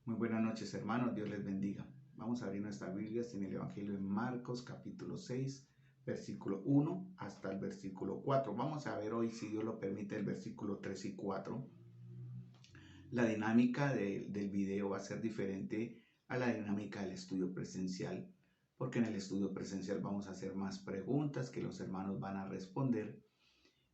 Muy buenas noches, hermanos. Dios les bendiga. Vamos a abrir nuestras Biblias en el Evangelio de Marcos, capítulo 6, versículo 1 hasta el versículo 4. Vamos a ver hoy, si Dios lo permite, el versículo 3 y 4. La dinámica del video va a ser diferente a la dinámica del estudio presencial, porque en el estudio presencial vamos a hacer más preguntas que los hermanos van a responder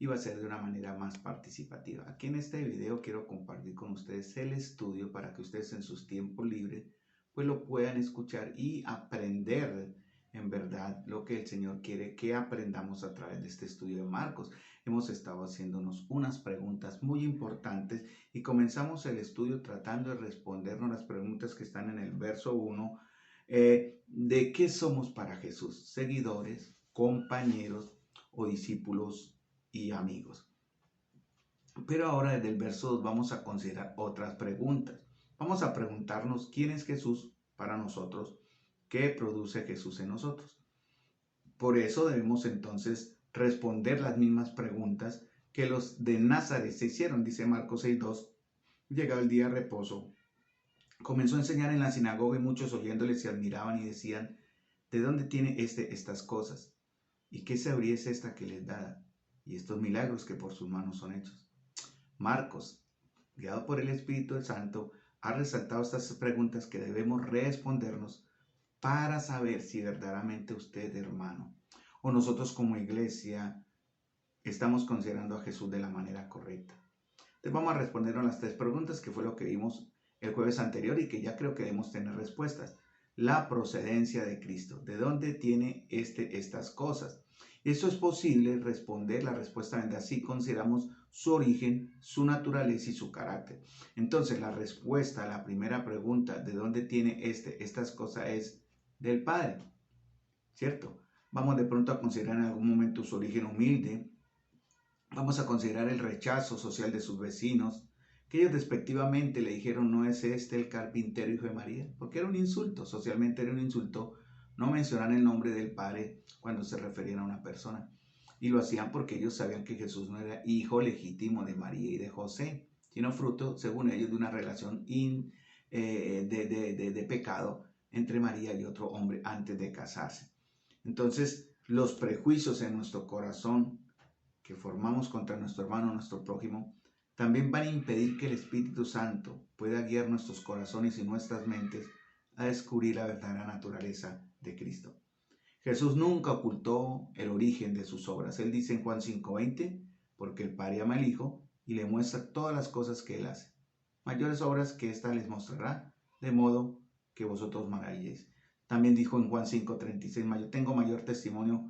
y va a ser de una manera más participativa. Aquí en este video quiero compartir con ustedes el estudio para que ustedes en sus tiempos libres pues lo puedan escuchar y aprender en verdad lo que el Señor quiere que aprendamos a través de este estudio de Marcos. Hemos estado haciéndonos unas preguntas muy importantes y comenzamos el estudio tratando de respondernos las preguntas que están en el verso 1 de qué somos para Jesús, seguidores, compañeros o discípulos y amigos. Pero ahora desde el verso 2 vamos a considerar otras preguntas. Vamos a preguntarnos quién es Jesús para nosotros, qué produce Jesús en nosotros. Por eso debemos entonces responder las mismas preguntas que los de Nazaret se hicieron. Dice Marcos 6:2, llegado el día de reposo, comenzó a enseñar en la sinagoga y muchos oyéndole se admiraban y decían, ¿de dónde tiene estas cosas? ¿Y qué sabiduría es esta que les da? Y estos milagros que por sus manos son hechos. Marcos, guiado por el Espíritu Santo, ha resaltado estas preguntas que debemos respondernos para saber si verdaderamente usted, hermano, o nosotros como iglesia, estamos considerando a Jesús de la manera correcta. Entonces vamos a responder a las tres preguntas que fue lo que vimos el jueves anterior y que ya creo que debemos tener respuestas. La procedencia de Cristo. ¿De dónde tiene estas cosas? Eso es posible responder, la respuesta vendrá si consideramos su origen, su naturaleza y su carácter. Entonces la respuesta a la primera pregunta, ¿de dónde tiene estas cosas? Es del Padre, ¿cierto? Vamos de pronto a considerar en algún momento su origen humilde. Vamos a considerar el rechazo social de sus vecinos, que ellos despectivamente le dijeron, ¿no es este el carpintero hijo de María? Porque era un insulto, socialmente era un insulto no mencionar el nombre del Padre cuando se referían a una persona. Y lo hacían porque ellos sabían que Jesús no era hijo legítimo de María y de José, sino fruto, según ellos, de una relación de pecado entre María y otro hombre antes de casarse. Entonces, los prejuicios en nuestro corazón que formamos contra nuestro hermano, nuestro prójimo, también van a impedir que el Espíritu Santo pueda guiar nuestros corazones y nuestras mentes a descubrir la verdadera naturaleza de Cristo. Jesús nunca ocultó el origen de sus obras. Él dice en Juan 5:20, porque el Padre ama al Hijo y le muestra todas las cosas que Él hace. Mayores obras que ésta les mostrará, de modo que vosotros maravilléis. También dijo en Juan 5:36, yo tengo mayor testimonio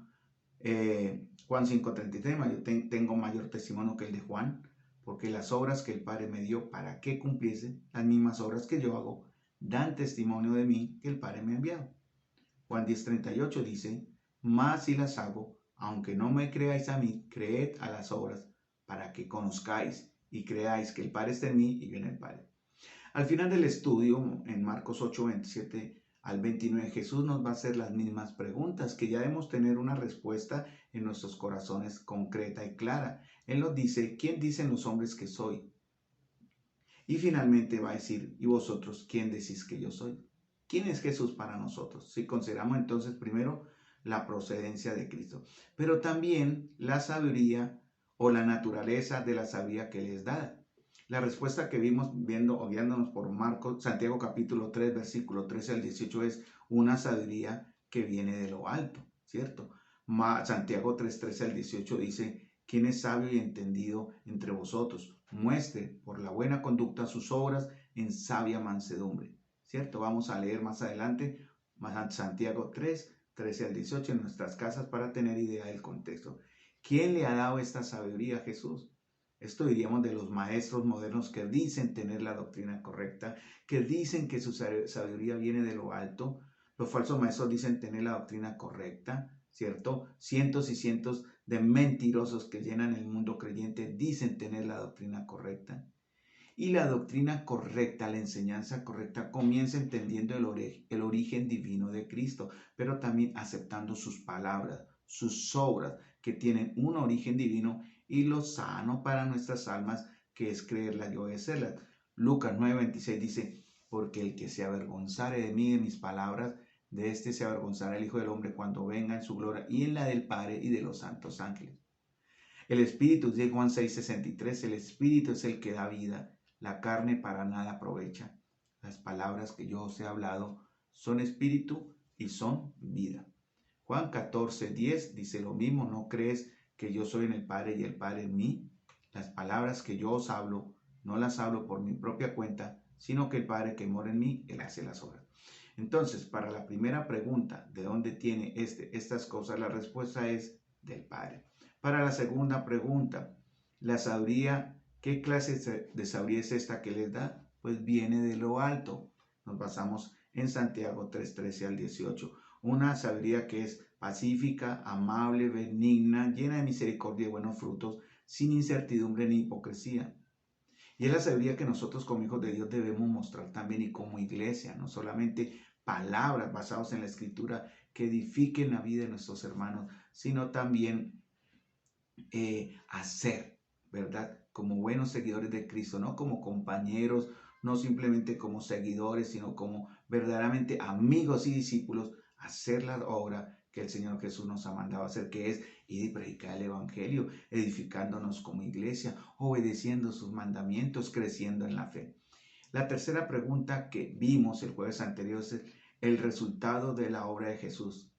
Juan 5:33, yo tengo mayor testimonio que el de Juan, porque las obras que el Padre me dio para que cumpliese, las mismas obras que yo hago, dan testimonio de mí que el Padre me ha enviado. Juan 10:38 dice, más si las hago, aunque no me creáis a mí, creed a las obras, para que conozcáis y creáis que el Padre está en mí y yo en el Padre. Al final del estudio, en Marcos 8:27 al 29, Jesús nos va a hacer las mismas preguntas, que ya debemos tener una respuesta en nuestros corazones concreta y clara. Él nos dice, ¿quién dicen los hombres que soy? Y finalmente va a decir, ¿y vosotros quién decís que yo soy? ¿Quién es Jesús para nosotros? Si consideramos entonces primero la procedencia de Cristo, pero también la sabiduría o la naturaleza de la sabiduría que les da. La respuesta que vimos viendo o guiándonos por Santiago capítulo 3, versículo 13 al 18 es una sabiduría que viene de lo alto, ¿cierto? Santiago 3, 13 al 18 dice, ¿quién es sabio y entendido entre vosotros? Muestre por la buena conducta sus obras en sabia mansedumbre, ¿cierto? Vamos a leer más adelante Santiago 3, 13 al 18 en nuestras casas para tener idea del contexto. ¿Quién le ha dado esta sabiduría a Jesús? Esto diríamos de los maestros modernos que dicen tener la doctrina correcta, que dicen que su sabiduría viene de lo alto. Los falsos maestros dicen tener la doctrina correcta, ¿cierto? Cientos y cientos de mentirosos que llenan el mundo creyente dicen tener la doctrina correcta. Y la doctrina correcta, la enseñanza correcta, comienza entendiendo el origen divino de Cristo, pero también aceptando sus palabras, sus obras, que tienen un origen divino, y lo sano para nuestras almas, que es creerlas y obedecerlas. Lucas 9:26 dice, porque el que se avergonzare de mí y de mis palabras, de este se avergonzará el Hijo del Hombre cuando venga en su gloria y en la del Padre y de los santos ángeles. El Espíritu, dice Juan 6:63, el Espíritu es el que da vida, la carne para nada aprovecha. Las palabras que yo os he hablado son espíritu y son vida. Juan 14:10 dice lo mismo, ¿no crees que yo soy en el Padre y el Padre en mí? Las palabras que yo os hablo, no las hablo por mi propia cuenta, sino que el Padre que mora en mí, Él hace las obras. Entonces, para la primera pregunta, ¿de dónde tiene estas cosas? La respuesta es del Padre. Para la segunda pregunta, la sabiduría, ¿qué clase de sabiduría es esta que les da? Pues viene de lo alto. Nos basamos en Santiago 3:13 al 18. Una sabiduría que es pacífica, amable, benigna, llena de misericordia y buenos frutos, sin incertidumbre ni hipocresía. Y es la sabiduría que nosotros como hijos de Dios debemos mostrar también y como iglesia, no solamente palabras basadas en la Escritura que edifiquen la vida de nuestros hermanos, sino también hacer, ¿verdad? Como buenos seguidores de Cristo, no como compañeros, no simplemente como seguidores, sino como verdaderamente amigos y discípulos, hacer la obra que el Señor Jesús nos ha mandado hacer, que es ir y predicar el Evangelio, edificándonos como iglesia, obedeciendo sus mandamientos, creciendo en la fe. La tercera pregunta que vimos el jueves anterior es el resultado de la obra de Jesús.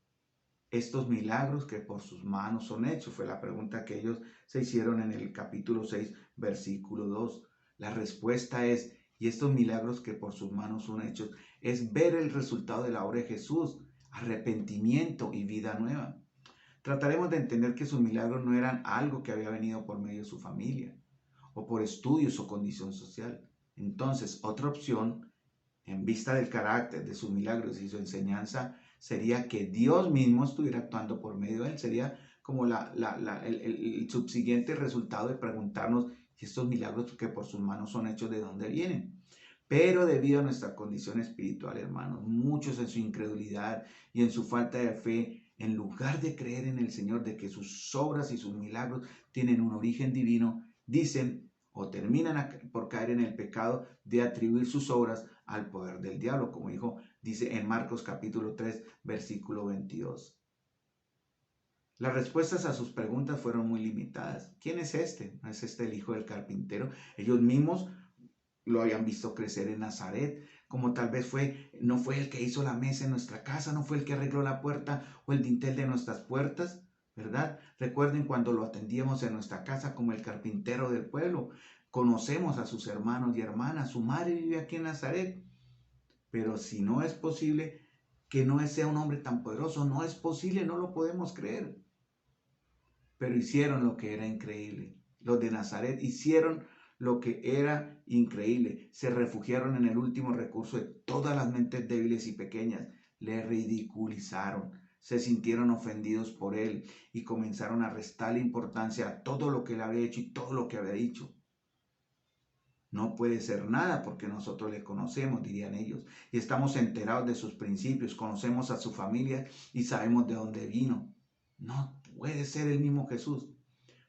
Estos milagros que por sus manos son hechos, fue la pregunta que ellos se hicieron en el capítulo 6, versículo 2. La respuesta es, y estos milagros que por sus manos son hechos, es ver el resultado de la obra de Jesús, arrepentimiento y vida nueva. Trataremos de entender que sus milagros no eran algo que había venido por medio de su familia, o por estudios o condición social. Entonces, otra opción, en vista del carácter de sus milagros y su enseñanza, sería que Dios mismo estuviera actuando por medio de él. Sería como el subsiguiente resultado de preguntarnos si estos milagros que por sus manos son hechos, ¿de dónde vienen? Pero debido a nuestra condición espiritual, hermanos, muchos en su incredulidad y en su falta de fe, en lugar de creer en el Señor, de que sus obras y sus milagros tienen un origen divino, dicen o terminan por caer en el pecado de atribuir sus obras al poder del diablo, como dice en Marcos capítulo 3, versículo 22. Las respuestas a sus preguntas fueron muy limitadas. ¿Quién es este? ¿No es este el hijo del carpintero? Ellos mismos lo habían visto crecer en Nazaret, como tal vez no fue el que hizo la mesa en nuestra casa, no fue el que arregló la puerta o el dintel de nuestras puertas, ¿verdad? Recuerden cuando lo atendíamos en nuestra casa como el carpintero del pueblo. Conocemos a sus hermanos y hermanas, su madre vive aquí en Nazaret, pero si no es posible que no sea un hombre tan poderoso, no es posible, no lo podemos creer. Pero hicieron lo que era increíble. Los de Nazaret hicieron lo que era increíble. Se refugiaron en el último recurso de todas las mentes débiles y pequeñas. Le ridiculizaron. Se sintieron ofendidos por él y comenzaron a restarle importancia a todo lo que él había hecho y todo lo que había dicho. No puede ser nada porque nosotros le conocemos, dirían ellos, y estamos enterados de sus principios, conocemos a su familia y sabemos de dónde vino. No puede ser el mismo Jesús.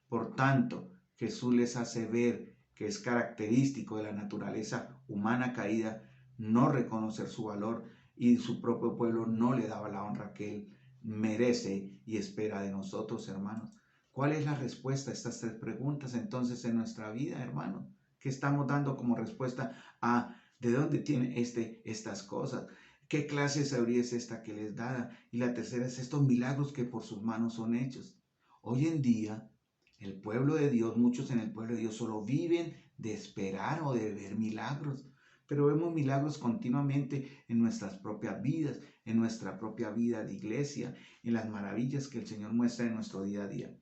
Por tanto, Jesús les hace ver que es característico de la naturaleza humana caída no reconocer su valor, y su propio pueblo no le daba la honra que él merece y espera de nosotros, hermanos. ¿Cuál es la respuesta a estas tres preguntas entonces en nuestra vida, hermanos? ¿Qué estamos dando como respuesta a de dónde tiene estas cosas? ¿Qué clase de sabiduría es esta que les da? Y la tercera es estos milagros que por sus manos son hechos. Hoy en día, el pueblo de Dios, muchos en el pueblo de Dios solo viven de esperar o de ver milagros. Pero vemos milagros continuamente en nuestras propias vidas, en nuestra propia vida de iglesia, en las maravillas que el Señor muestra en nuestro día a día.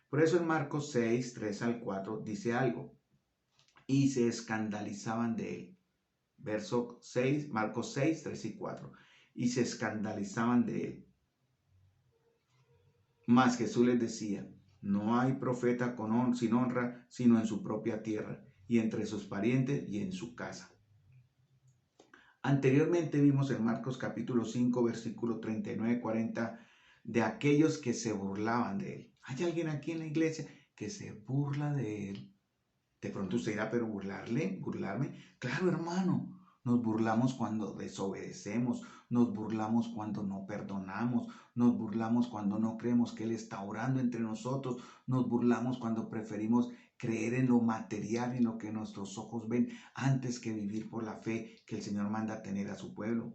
Por eso en Marcos 6, 3 al 4 dice algo. Y se escandalizaban de él. Verso 6, Marcos 6, 3 y 4. Y se escandalizaban de él. Mas Jesús les decía, no hay profeta sin honra, sino en su propia tierra, y entre sus parientes y en su casa. Anteriormente vimos en Marcos capítulo 5, versículo 39-40, de aquellos que se burlaban de él. ¿Hay alguien aquí en la iglesia que se burla de él? De pronto usted dirá, pero burlarme. Claro, hermano, nos burlamos cuando desobedecemos, nos burlamos cuando no perdonamos, nos burlamos cuando no creemos que Él está orando entre nosotros, nos burlamos cuando preferimos creer en lo material y en lo que nuestros ojos ven antes que vivir por la fe que el Señor manda tener a su pueblo.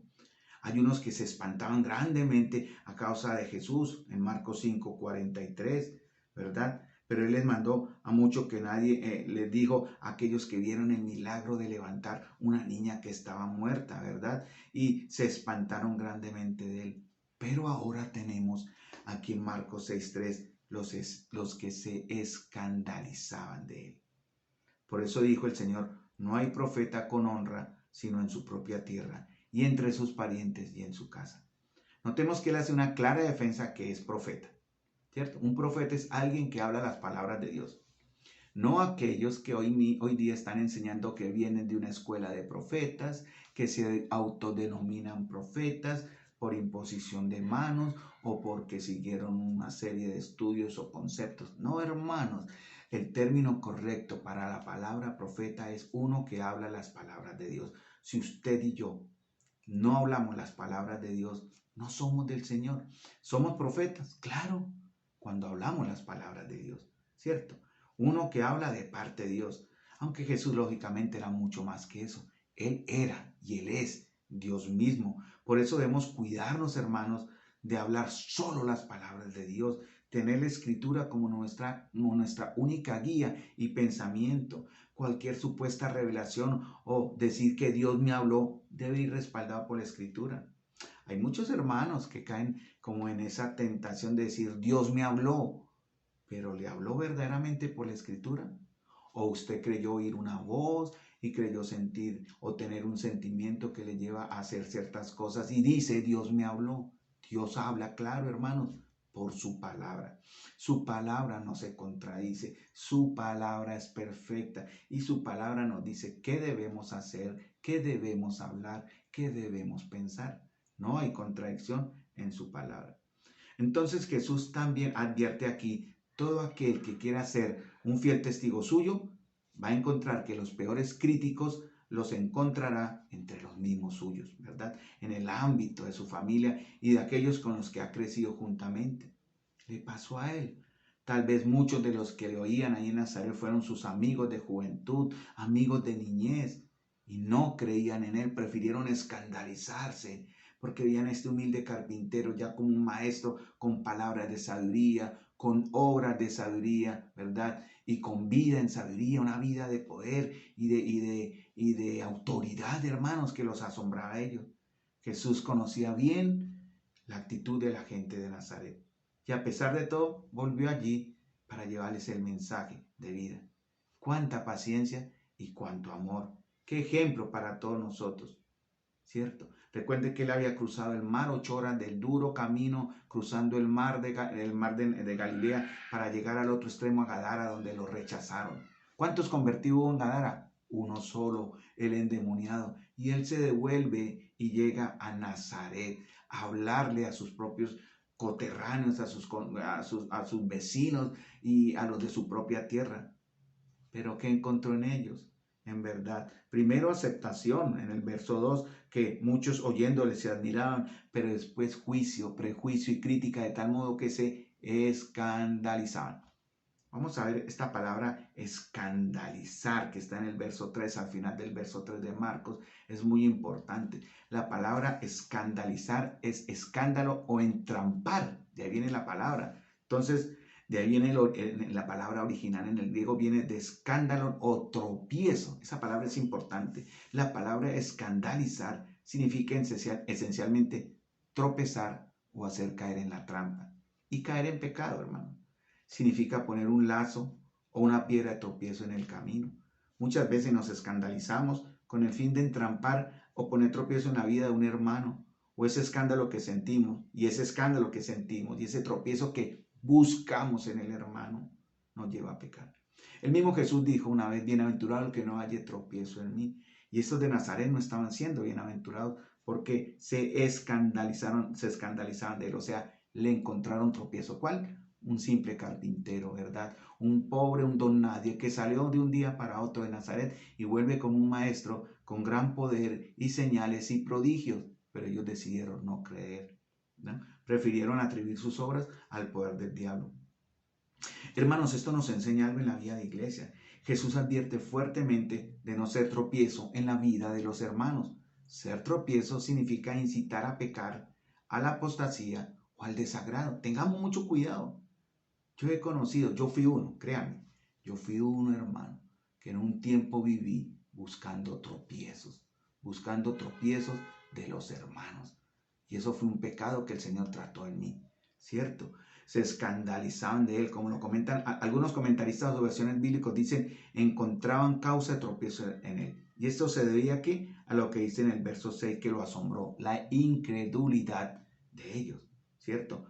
Hay unos que se espantaban grandemente a causa de Jesús en Marcos 5:43, ¿verdad? Pero Él les mandó a mucho que nadie les dijo a aquellos que vieron el milagro de levantar una niña que estaba muerta, ¿verdad? Y se espantaron grandemente de Él. Pero ahora tenemos aquí en Marcos 6:3 los que se escandalizaban de Él. Por eso dijo el Señor, no hay profeta con honra sino en su propia tierra y entre sus parientes y en su casa. Notemos que Él hace una clara defensa que es profeta, ¿cierto? Un profeta es alguien que habla las palabras de Dios. No aquellos que hoy día están enseñando que vienen de una escuela de profetas, que se autodenominan profetas por imposición de manos o porque siguieron una serie de estudios o conceptos. No, hermanos, el término correcto para la palabra profeta es uno que habla las palabras de Dios. Si usted y yo no hablamos las palabras de Dios, no somos del Señor. Somos profetas, claro, cuando hablamos las palabras de Dios, ¿cierto? Uno que habla de parte de Dios, aunque Jesús lógicamente era mucho más que eso. Él era y Él es Dios mismo. Por eso debemos cuidarnos, hermanos, de hablar solo las palabras de Dios, tener la Escritura como nuestra única guía y pensamiento. Cualquier supuesta revelación o decir que Dios me habló debe ir respaldado por la Escritura. Hay muchos hermanos que caen como en esa tentación de decir Dios me habló, pero ¿le habló verdaderamente por la Escritura? ¿O usted creyó oír una voz y creyó sentir o tener un sentimiento que le lleva a hacer ciertas cosas y dice Dios me habló? Dios habla, claro, hermanos, por su palabra. Su palabra no se contradice, su palabra es perfecta y su palabra nos dice qué debemos hacer, qué debemos hablar, qué debemos pensar. No hay contradicción en su palabra. Entonces Jesús también advierte aquí, todo aquel que quiera ser un fiel testigo suyo va a encontrar que los peores críticos los encontrará entre los mismos suyos, ¿verdad? En el ámbito de su familia y de aquellos con los que ha crecido juntamente. Le pasó a él. Tal vez muchos de los que le oían ahí en Nazaret fueron sus amigos de juventud, amigos de niñez, y no creían en él, prefirieron escandalizarse, porque veían a este humilde carpintero ya como un maestro con palabras de sabiduría, con obras de sabiduría, ¿verdad? Y con vida en sabiduría, una vida de poder y de autoridad, hermanos, que los asombraba a ellos. Jesús conocía bien la actitud de la gente de Nazaret. Y a pesar de todo, volvió allí para llevarles el mensaje de vida. Cuánta paciencia y cuánto amor. Qué ejemplo para todos nosotros, ¿cierto? Recuerde que él había cruzado el mar 8 horas del duro camino, cruzando el mar de Galilea para llegar al otro extremo, a Gadara, donde lo rechazaron. ¿Cuántos convertidos hubo en Gadara? Uno solo, el endemoniado. Y él se devuelve y llega a Nazaret a hablarle a sus propios coterráneos, a sus vecinos y a los de su propia tierra. Pero ¿qué encontró en ellos? En verdad, primero aceptación en el verso 2, que muchos oyéndole se admiraban, pero después juicio, prejuicio y crítica de tal modo que se escandalizaban. Vamos a ver esta palabra escandalizar que está en el verso 3, al final del verso 3 de Marcos, es muy importante. La palabra escandalizar es escándalo o entrampar, de ahí viene la palabra. Entonces, de ahí viene la palabra original en el griego, viene de escándalo o tropiezo. Esa palabra es importante. La palabra escandalizar significa esencialmente tropezar o hacer caer en la trampa. Y caer en pecado, hermano. Significa poner un lazo o una piedra de tropiezo en el camino. Muchas veces nos escandalizamos con el fin de entrampar o poner tropiezo en la vida de un hermano, o ese escándalo que sentimos, y ese escándalo que sentimos, y ese tropiezo que buscamos en el hermano, nos lleva a pecar. El mismo Jesús dijo una vez, bienaventurado el que no haya tropiezo en mí. Y estos de Nazaret no estaban siendo bienaventurados porque se escandalizaban de él, o sea, le encontraron tropiezo. ¿Cuál? Un simple carpintero, ¿verdad? Un pobre, un don nadie que salió de un día para otro de Nazaret y vuelve como un maestro con gran poder y señales y prodigios, pero ellos decidieron no creer, ¿no? Prefirieron atribuir sus obras al poder del diablo. Hermanos, esto nos enseña algo en la vida de iglesia. Jesús advierte fuertemente de no ser tropiezo en la vida de los hermanos. Ser tropiezo significa incitar a pecar, a la apostasía o al desagrado. Tengamos mucho cuidado. Yo fui uno, créanme, yo fui uno, hermano, que en un tiempo viví buscando tropiezos de los hermanos. Y eso fue un pecado que el Señor trató en mí, ¿cierto? Se escandalizaban de él, como lo comentan algunos comentaristas o versiones bíblicas, dicen, encontraban causa de tropiezo en él. Y esto se debía aquí a lo que dice en el verso 6 que lo asombró, la incredulidad de ellos, ¿cierto?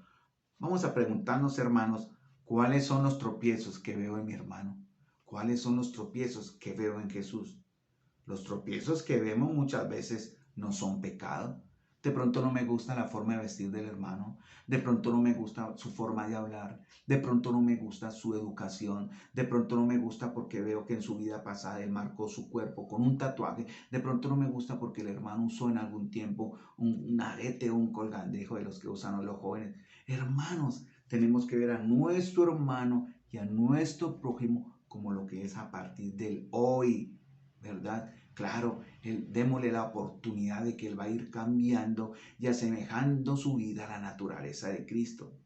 Vamos a preguntarnos, hermanos, ¿cuáles son los tropiezos que veo en mi hermano? ¿Cuáles son los tropiezos que veo en Jesús? Los tropiezos que vemos muchas veces no son pecado. De pronto no me gusta la forma de vestir del hermano, de pronto no me gusta su forma de hablar, de pronto no me gusta su educación, de pronto no me gusta porque veo que en su vida pasada él marcó su cuerpo con un tatuaje, de pronto no me gusta porque el hermano usó en algún tiempo un arete o un colgandejo de los que usan los jóvenes. Hermanos, tenemos que ver a nuestro hermano y a nuestro prójimo como lo que es a partir del hoy, ¿verdad? Claro, démosle la oportunidad de que él va a ir cambiando y asemejando su vida a la naturaleza de Cristo.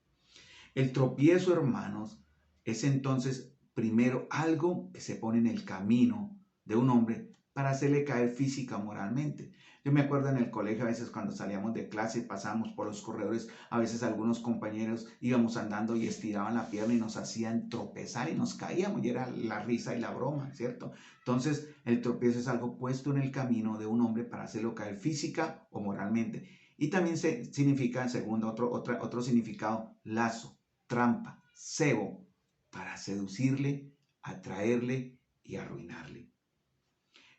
El tropiezo, hermanos, es entonces primero algo que se pone en el camino de un hombre para hacerle caer física o moralmente. Yo me acuerdo en el colegio a veces cuando salíamos de clase, pasábamos por los corredores, a veces algunos compañeros íbamos andando y estiraban la pierna y nos hacían tropezar y nos caíamos y era la risa y la broma, ¿cierto? Entonces el tropiezo es algo puesto en el camino de un hombre para hacerlo caer física o moralmente. Y también significa, segundo otro significado, lazo, trampa, cebo, para seducirle, atraerle y arruinarle.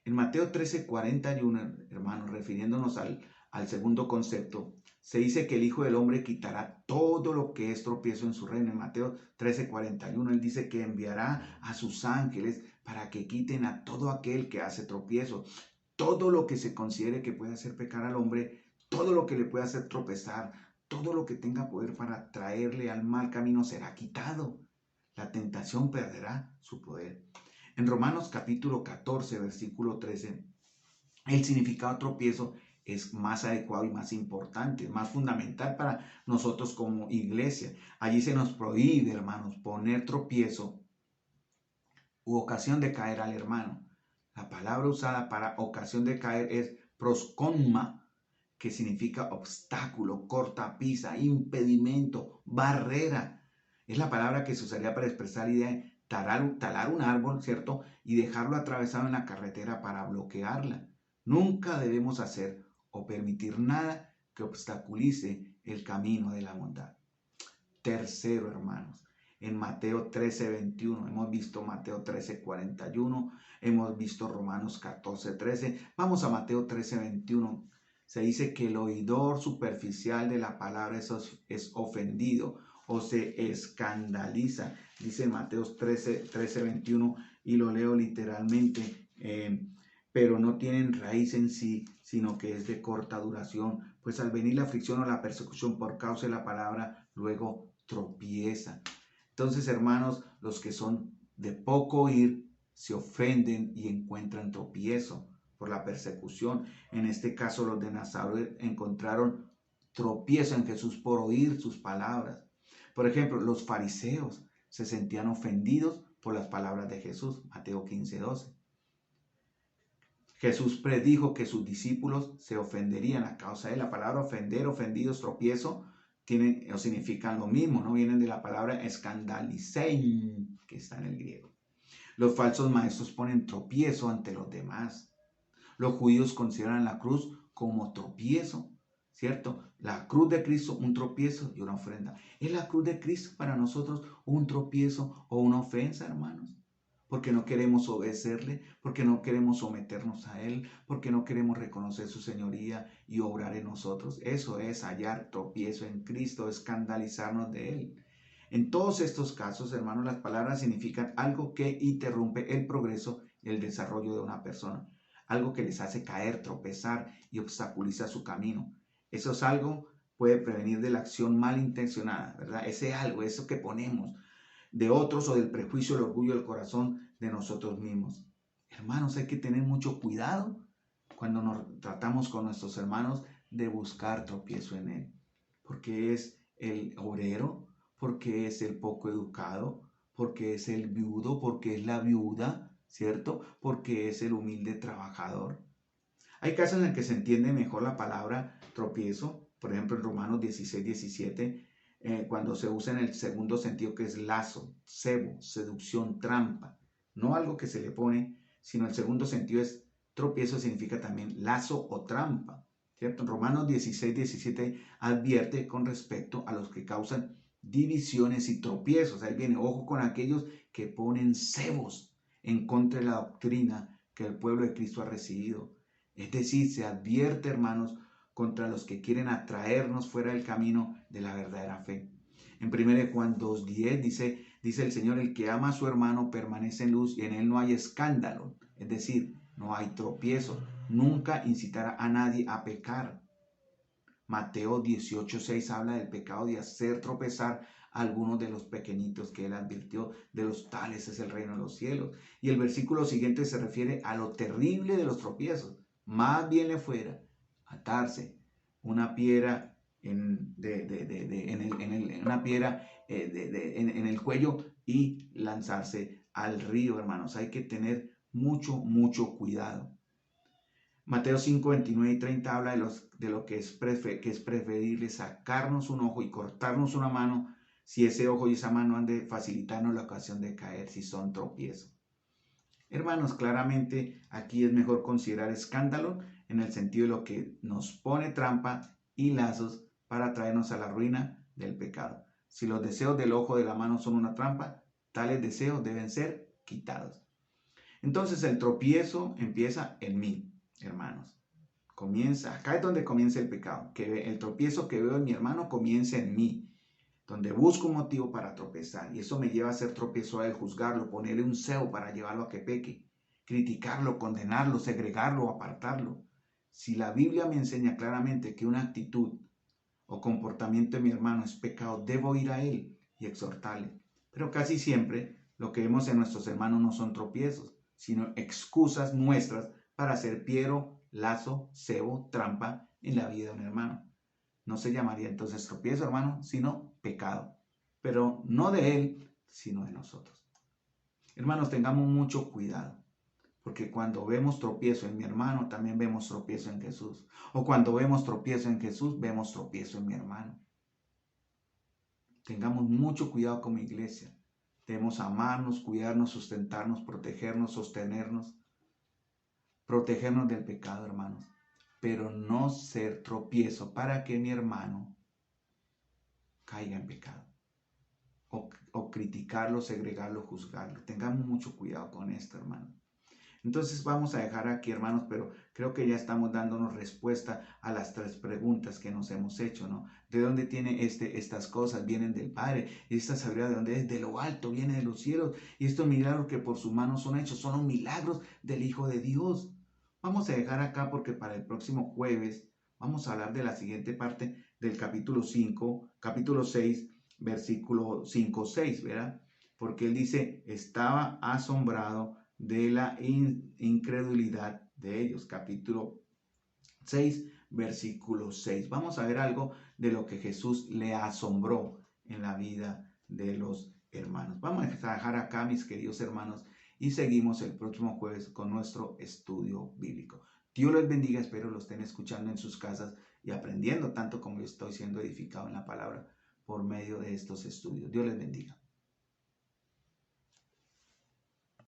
En Mateo 13:41, hermanos, refiriéndonos al segundo concepto, se dice que el Hijo del Hombre quitará todo lo que es tropiezo en su reino. En Mateo 13:41, él dice que enviará a sus ángeles para que quiten a todo aquel que hace tropiezo. Todo lo que se considere que puede hacer pecar al hombre, todo lo que le pueda hacer tropezar, todo lo que tenga poder para traerle al mal camino será quitado. La tentación perderá su poder. En Romanos capítulo 14, versículo 13, el significado de tropiezo es más adecuado y más importante, más fundamental para nosotros como iglesia. Allí se nos prohíbe, hermanos, poner tropiezo u ocasión de caer al hermano. La palabra usada para ocasión de caer es prosconma, que significa obstáculo, cortapisa, impedimento, barrera. Es la palabra que se usaría para expresar la idea de talar un árbol, ¿cierto? Y dejarlo atravesado en la carretera para bloquearla. Nunca debemos hacer o permitir nada que obstaculice el camino de la bondad. Tercero, hermanos, en Mateo 13:21, hemos visto Mateo 13:41, hemos visto Romanos 14:13. Vamos a Mateo 13:21. Se dice que el oidor superficial de la palabra es ofendido o se escandaliza. Dice Mateo 13:21 y lo leo literalmente. Pero no tienen raíz en sí, sino que es de corta duración, pues al venir la aflicción o la persecución por causa de la palabra, luego tropiezan. Entonces, hermanos, los que son de poco oír se ofenden y encuentran tropiezo por la persecución. En este caso, los de Nazaret encontraron tropiezo en Jesús por oír sus palabras. Por ejemplo, los fariseos se sentían ofendidos por las palabras de Jesús, Mateo 15:12. Jesús predijo que sus discípulos se ofenderían a causa de la palabra ofender, ofendidos, tropiezo, tienen o significan lo mismo, ¿no? Vienen de la palabra escandalisein, que está en el griego. Los falsos maestros ponen tropiezo ante los demás. Los judíos consideran la cruz como tropiezo, ¿cierto? La cruz de Cristo, un tropiezo y una ofrenda. ¿Es la cruz de Cristo para nosotros un tropiezo o una ofensa, hermanos? Porque no queremos obedecerle, porque no queremos someternos a Él, porque no queremos reconocer su señoría y obrar en nosotros. Eso es hallar tropiezo en Cristo, escandalizarnos de Él. En todos estos casos, hermanos, las palabras significan algo que interrumpe el progreso y el desarrollo de una persona. algo que les hace caer, tropezar y obstaculiza su camino. Eso es algo puede prevenir de la acción malintencionada, ¿verdad? Ese algo, eso que ponemos de otros o del prejuicio, el orgullo del corazón de nosotros mismos. Hermanos, hay que tener mucho cuidado cuando nos tratamos con nuestros hermanos de buscar tropiezo en él, porque es el obrero, porque es el poco educado, porque es el viudo, porque es la viuda, ¿cierto? Porque es el humilde trabajador. Hay casos en que se entiende mejor la palabra tropiezo, por ejemplo en Romanos 16, 17, cuando se usa en el segundo sentido que es lazo, cebo, seducción, trampa. No algo que se le pone, sino el segundo sentido es tropiezo, significa también lazo o trampa. ¿Cierto? En Romanos 16, 17 advierte con respecto a los que causan divisiones y tropiezos. Ahí viene, ojo con aquellos que ponen cebos en contra de la doctrina que el pueblo de Cristo ha recibido. Es decir, se advierte, hermanos, contra los que quieren atraernos fuera del camino de la verdadera fe. En 1 Juan 2:10 dice el Señor, el que ama a su hermano permanece en luz y en él no hay escándalo. Es decir, no hay tropiezo. Nunca incitará a nadie a pecar. Mateo 18:6 habla del pecado de hacer tropezar a algunos de los pequeñitos que él advirtió, de los tales es el reino de los cielos. Y el versículo siguiente se refiere a lo terrible de los tropiezos. Más bien le fuera atarse una piedra en el cuello y lanzarse al río, hermanos. Hay que tener mucho cuidado. Mateo 5, 29 y 30 habla de lo que es preferible sacarnos un ojo y cortarnos una mano si ese ojo y esa mano han de facilitarnos la ocasión de caer, si son tropiezos. Hermanos, claramente aquí es mejor considerar escándalo en el sentido de lo que nos pone trampa y lazos para traernos a la ruina del pecado. Si los deseos del ojo de la mano son una trampa, tales deseos deben ser quitados. Entonces el tropiezo empieza en mí, hermanos. Acá es donde comienza el pecado, que el tropiezo que veo en mi hermano comienza en mí, donde busco un motivo para tropezar, y eso me lleva a hacer tropiezo a él, juzgarlo, ponerle un cebo para llevarlo a que peque, criticarlo, condenarlo, segregarlo, apartarlo. Si la Biblia me enseña claramente que una actitud o comportamiento de mi hermano es pecado, debo ir a él y exhortarle. Pero casi siempre lo que vemos en nuestros hermanos no son tropiezos, sino excusas nuestras para hacer piedro, lazo, cebo, trampa en la vida de un hermano. No se llamaría entonces tropiezo, hermano, sino pecado. Pero no de él, sino de nosotros. Hermanos, tengamos mucho cuidado. Porque cuando vemos tropiezo en mi hermano, también vemos tropiezo en Jesús. O cuando vemos tropiezo en Jesús, vemos tropiezo en mi hermano. Tengamos mucho cuidado como iglesia. Debemos amarnos, cuidarnos, sustentarnos, protegernos, sostenernos. Protegernos del pecado, hermanos. Pero no ser tropiezo para que mi hermano caiga en pecado. O criticarlo, segregarlo, juzgarlo. Tengamos mucho cuidado con esto, hermano. Entonces vamos a dejar aquí, hermanos, pero creo que ya estamos dándonos respuesta a las 3 preguntas que nos hemos hecho, ¿no? ¿De dónde tiene estas cosas? Vienen del Padre. ¿Y esta sabiduría de dónde es? De lo alto, viene de los cielos. Y estos milagros que por sus manos son hechos son los milagros del Hijo de Dios. Vamos a dejar acá porque para el próximo jueves vamos a hablar de la siguiente parte del capítulo 6, versículo 5, 6, ¿verdad? Porque él dice, estaba asombrado de la incredulidad de ellos. Capítulo 6, versículo 6. Vamos a ver algo de lo que Jesús le asombró en la vida de los hermanos. Vamos a dejar acá, mis queridos hermanos, y seguimos el próximo jueves con nuestro estudio bíblico. Dios les bendiga, espero lo estén escuchando en sus casas y aprendiendo tanto como yo estoy siendo edificado en la palabra por medio de estos estudios. Dios les bendiga.